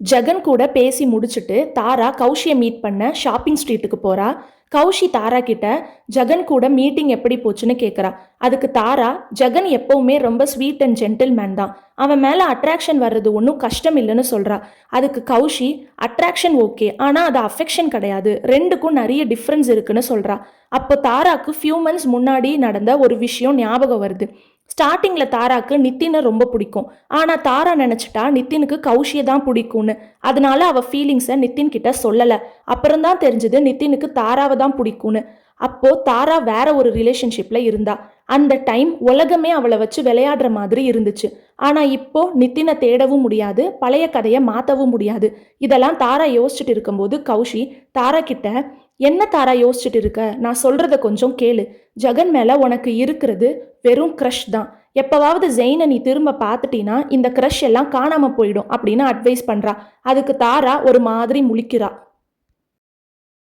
ஜெகன் கூட பேசி முடிச்சுட்டு தாரா கௌஷியை மீட் பண்ண ஷாப்பிங் ஸ்ட்ரீட்டுக்கு போறா. கௌஷி தாரா கிட்ட ஜெகன் கூட மீட்டிங் எப்படி போச்சுன்னு கேட்குறா. அதுக்கு தாரா, ஜெகன் எப்பவுமே ரொம்ப ஸ்வீட் அண்ட் ஜென்டில்மேன் தான், அவன் மேல அட்ராக்ஷன் வர்றது ஒன்றும் கஷ்டம் இல்லைன்னு சொல்றா. அதுக்கு கௌஷி, அட்ராக்ஷன் ஓகே, ஆனா அது அஃபெக்ஷன் கிடையாது, ரெண்டுக்கும் நிறைய டிஃப்ரென்ஸ் இருக்குன்னு சொல்றா. அப்போ தாராக்கு ஃபியூ மந்த்ஸ் முன்னாடி நடந்த ஒரு விஷயம் ஞாபகம் வருது. ஸ்டார்டிங்ல தாராக்கு நித்தினை ரொம்ப பிடிக்கும். ஆனா தாரா நினைச்சிட்டா நித்தினுக்கு கௌஷியை தான் பிடிக்கும்னு. அதனால அவ ஃபீலிங்ஸை நித்தின் கிட்ட சொல்லல. அப்புறம்தான் தெரிஞ்சது நித்தினுக்கு தாராவை தான் பிடிக்கும்னு. அப்போ தாரா வேற ஒரு ரிலேஷன்ஷிப்ல இருந்தா. அந்த டைம் உலகமே அவளை வச்சு விளையாடுற மாதிரி இருந்துச்சு. ஆனா இப்போ நித்தினை தேடவும் முடியாது, பழைய கதையை மாத்தவும் முடியாது. இதெல்லாம் தாரா யோசிச்சுட்டு இருக்கும்போது கௌஷி தாரா கிட்ட, என்ன தாரா யோசிச்சுட்டு இருக்க, நான் சொல்றத கொஞ்சம் கேளு. ஜெகன் மேல உனக்கு இருக்கிறது வெறும் க்ரஷ் தான். எப்பவாவது ஜெயினை நீ திரும்ப பார்த்துட்டீன்னா இந்த க்ரஷ் எல்லாம் காணாம போயிடும் அப்படின்னு அட்வைஸ் பண்றா. அதுக்கு தாரா ஒரு மாதிரி முழிக்கிறா.